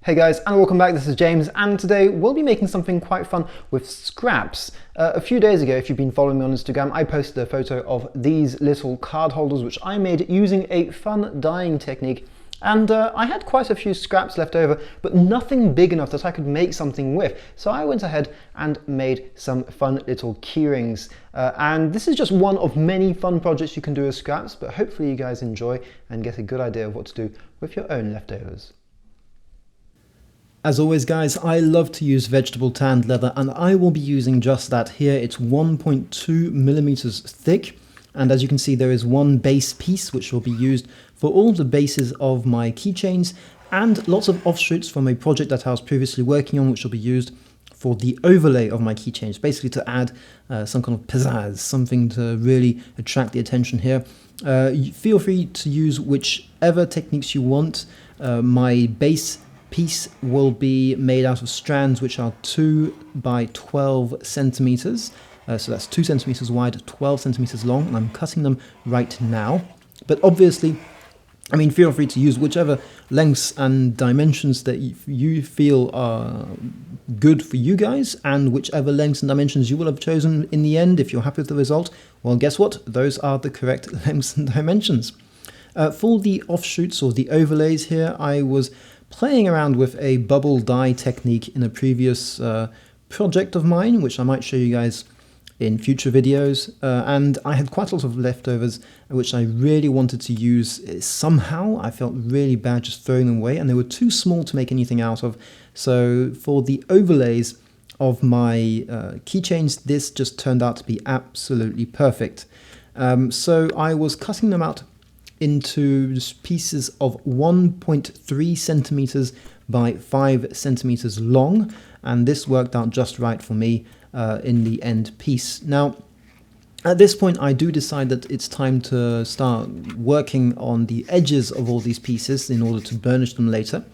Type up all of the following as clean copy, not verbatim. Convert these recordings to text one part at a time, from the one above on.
Hey guys, and welcome back. This is James, and today we'll be making something quite fun with scraps. A few days ago, if you've been following me on Instagram, I posted a photo of these little card holders which I made using a fun dyeing technique. And I had quite a few scraps left over, but nothing big enough that I could make something with. So I went ahead and made some fun little keyrings. And this is just one of many fun projects you can do with scraps, but hopefully you guys enjoy and get a good idea of what to do with your own leftovers. As always guys, I love to use vegetable tanned leather, and I will be using just that here. It's 1.2 millimeters thick, and as you can see there is one base piece which will be used for all the bases of my keychains, and lots of offshoots from a project that I was previously working on which will be used for the overlay of my keychains, basically to add some kind of pizzazz, something to really attract the attention here. Feel free to use whichever techniques you want. My base piece will be made out of strands which are 2 by 12 centimeters. So that's 2 centimeters wide, 12 centimeters long, and I'm cutting them right now. But obviously, feel free to use whichever lengths and dimensions that you feel are good for you guys, and whichever lengths and dimensions you will have chosen in the end. If you're happy with the result, well, guess what? Those are the correct lengths and dimensions. For the offshoots or the overlays here, I was playing around with a bubble dye technique in a previous project of mine, which I might show you guys in future videos, and I had quite a lot of leftovers which I really wanted to use somehow. I felt really bad just throwing them away, and they were too small to make anything out of. So for the overlays of my keychains, this just turned out to be absolutely perfect. So I was cutting them out into pieces of 1.3 centimeters by 5 centimeters long, and this worked out just right for me in the end piece. Now, at this point, I do decide that it's time to start working on the edges of all these pieces in order to burnish them later.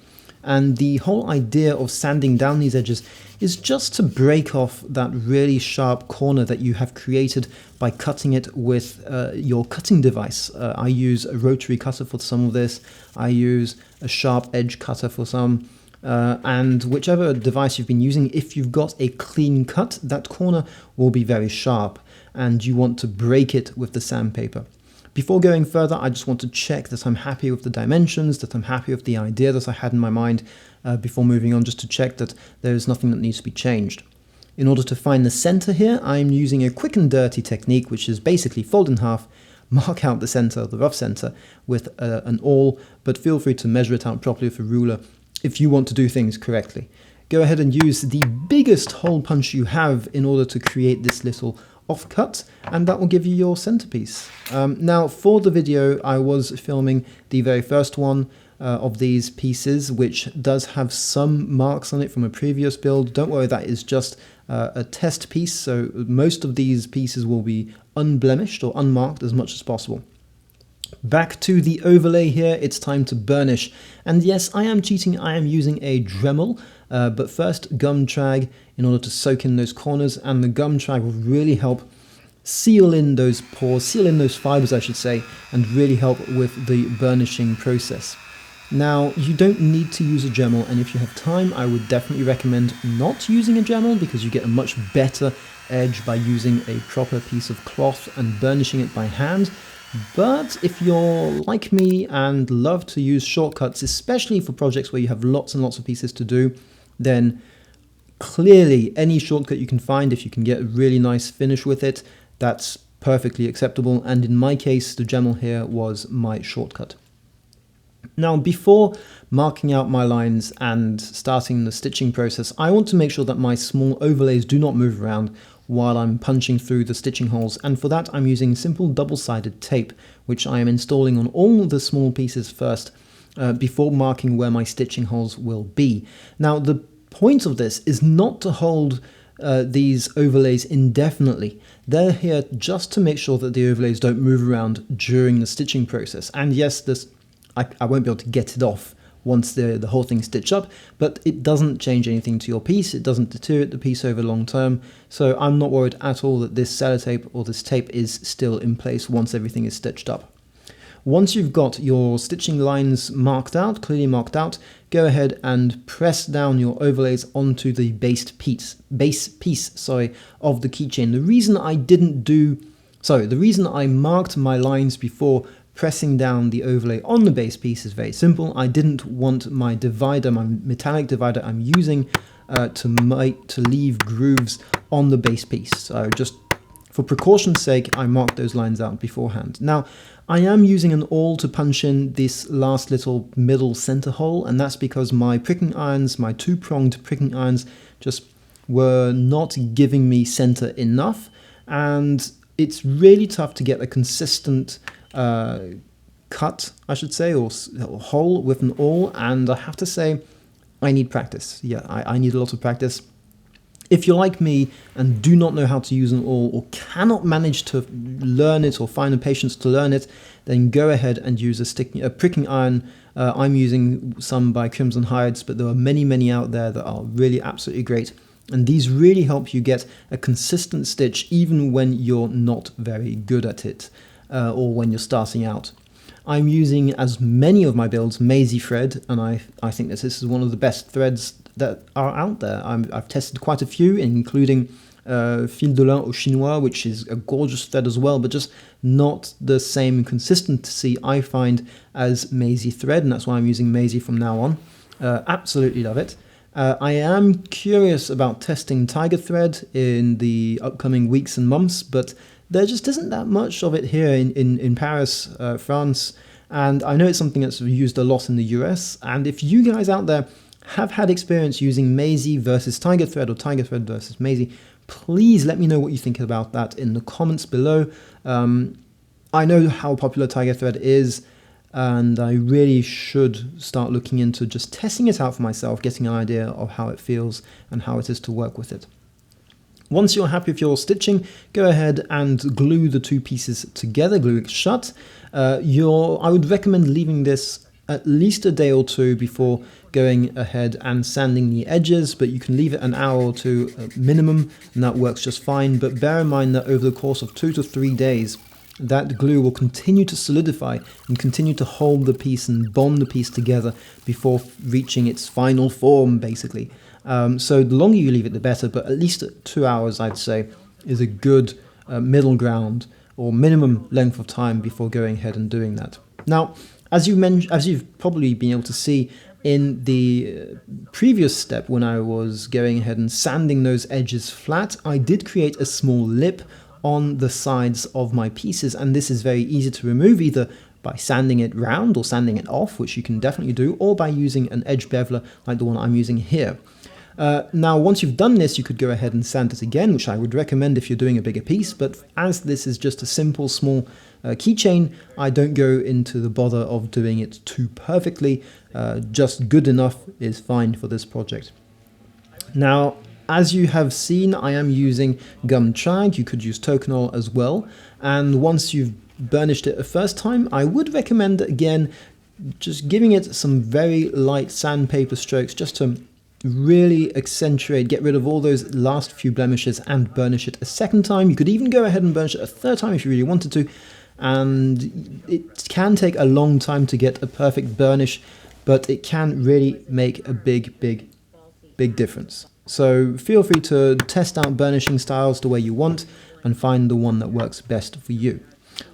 And the whole idea of sanding down these edges is just to break off that really sharp corner that you have created by cutting it with your cutting device. I use a rotary cutter for some of this. I use a sharp edge cutter for some. And whichever device you've been using, if you've got a clean cut, that corner will be very sharp, and you want to break it with the sandpaper. Before going further, I just want to check that I'm happy with the dimensions, that I'm happy with the idea that I had in my mind before moving on, just to check that there's nothing that needs to be changed. In order to find the center here, I'm using a quick and dirty technique, which is basically fold in half, mark out the center, the rough center, with an awl, but feel free to measure it out properly with a ruler if you want to do things correctly. Go ahead and use the biggest hole punch you have in order to create this little offcut, and that will give you your centerpiece. Now for the video, I was filming the very first one of these pieces, which does have some marks on it from a previous build. Don't worry, that is just a test piece, so most of these pieces will be unblemished or unmarked as much as possible. Back to the overlay here, it's time to burnish. And yes, I am cheating, I am using a Dremel, but first gum trag in order to soak in those corners, and the gum trag will really help seal in those pores, seal in those fibers I should say, and really help with the burnishing process. Now, you don't need to use a Dremel, and if you have time, I would definitely recommend not using a Dremel, because you get a much better edge by using a proper piece of cloth and burnishing it by hand. But if you're like me and love to use shortcuts, especially for projects where you have lots and lots of pieces to do, then clearly any shortcut you can find, if you can get a really nice finish with it, that's perfectly acceptable. And in my case, the Dremel here was my shortcut. Now, before marking out my lines and starting the stitching process, I want to make sure that my small overlays do not move around while I'm punching through the stitching holes, and for that I'm using simple double-sided tape, which I am installing on all the small pieces first before marking where my stitching holes will be. Now, the point of this is not to hold these overlays indefinitely. They're here just to make sure that the overlays don't move around during the stitching process. And yes, I won't be able to get it off once the whole thing's stitched up, but it doesn't change anything to your piece. It doesn't deteriorate the piece over long term, so I'm not worried at all that this sellotape or this tape is still in place once everything is stitched up. Once you've got your stitching lines marked out, clearly marked out, go ahead and press down your overlays onto the base piece of the keychain. The reason I marked my lines before pressing down the overlay on the base piece is very simple. I didn't want my divider, my metallic divider I'm using, to leave grooves on the base piece. So just for precaution's sake, I marked those lines out beforehand. Now, I am using an awl to punch in this last little middle center hole, and that's because my pricking irons, my two-pronged pricking irons, just were not giving me center enough, and it's really tough to get a consistent cut, I should say, or hole with an awl, and I have to say, I need practice. Yeah, I need a lot of practice. If you're like me and do not know how to use an awl or cannot manage to learn it or find the patience to learn it, then go ahead and use a pricking iron. I'm using some by Crimson Hides, but there are many out there that are really absolutely great. And these really help you get a consistent stitch even when you're not very good at it or when you're starting out. I'm using, as many of my builds, Maisie thread, and I think that this is one of the best threads that are out there. I've tested quite a few, including Fil de Lin au Chinois, which is a gorgeous thread as well, but just not the same consistency I find as Maisie thread, and that's why I'm using Maisie from now on. Absolutely love it. I am curious about testing tiger thread in the upcoming weeks and months, but there just isn't that much of it here in Paris, France, and I know it's something that's used a lot in the US, and if you guys out there have had experience using Maisie versus tiger thread or tiger thread versus Maisie, please let me know what you think about that in the comments below. I know how popular tiger thread is, and I really should start looking into just testing it out for myself, getting an idea of how it feels and how it is to work with it. Once you're happy with your stitching, go ahead and glue the two pieces together, glue it shut. I would recommend leaving this at least a day or two before going ahead and sanding the edges, but you can leave it an hour or two minimum, and that works just fine. But bear in mind that over the course of 2 to 3 days, that glue will continue to solidify and continue to hold the piece and bond the piece together before reaching its final form, basically. So the longer you leave it, the better, but at least 2 hours, I'd say, is a good middle ground or minimum length of time before going ahead and doing that. Now, as you've probably been able to see in the previous step when I was going ahead and sanding those edges flat, I did create a small lip on the sides of my pieces, and this is very easy to remove either by sanding it round or sanding it off, which you can definitely do, or by using an edge beveler like the one I'm using here. Now, once you've done this, you could go ahead and sand it again, which I would recommend if you're doing a bigger piece, but as this is just a simple, small keychain, I don't go into the bother of doing it too perfectly. Just good enough is fine for this project. Now, as you have seen, I am using gum shag. You could use toconol as well, and once you've burnished it a first time, I would recommend, again, just giving it some very light sandpaper strokes just to really accentuate, get rid of all those last few blemishes and burnish it a second time. You could even go ahead and burnish it a third time if you really wanted to, and it can take a long time to get a perfect burnish, but it can really make a big difference. So feel free to test out burnishing styles the way you want and find the one that works best for you.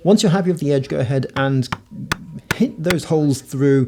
Once you're happy with the edge, go ahead and hit those holes through.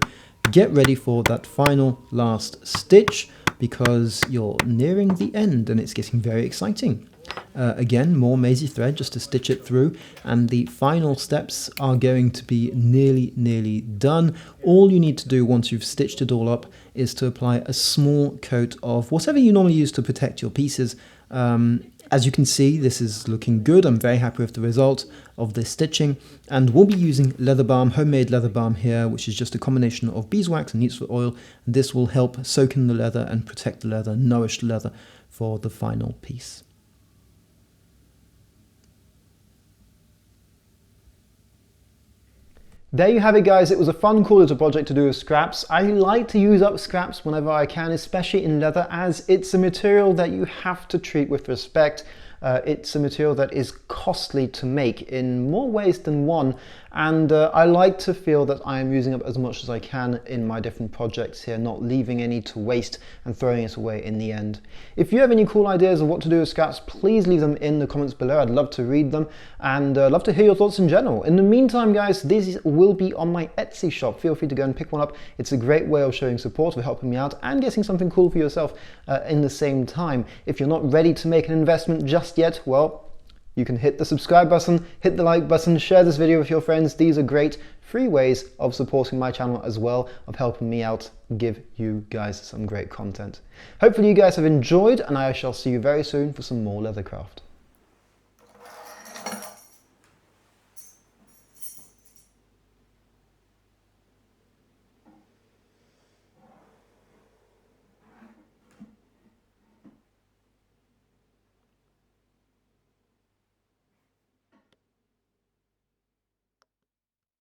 Get ready for that final last stitch because you're nearing the end and it's getting very exciting. Again, more Maisie thread just to stitch it through, and the final steps are going to be nearly done. All you need to do once you've stitched it all up is to apply a small coat of whatever you normally use to protect your pieces. As you can see, this is looking good. I'm very happy with the result of this stitching, and we'll be using leather balm, homemade leather balm here, which is just a combination of beeswax and neat's oil. This will help soak in the leather and protect the leather, nourish the leather for the final piece. There you have it, guys. It was a fun, cool little project to do with scraps. I like to use up scraps whenever I can, especially in leather, as it's a material that you have to treat with respect. It's a material that is costly to make in more ways than one, And I like to feel that I am using up as much as I can in my different projects here, not leaving any to waste and throwing it away in the end. If you have any cool ideas of what to do with scraps, please leave them in the comments below. I'd love to read them and love to hear your thoughts in general. In the meantime, guys, these will be on my Etsy shop. Feel free to go and pick one up. It's a great way of showing support, of helping me out and getting something cool for yourself in the same time. If you're not ready to make an investment just yet, well, you can hit the subscribe button, hit the like button, share this video with your friends. These are great free ways of supporting my channel as well, of helping me out, give you guys some great content. Hopefully you guys have enjoyed, and I shall see you very soon for some more leathercraft.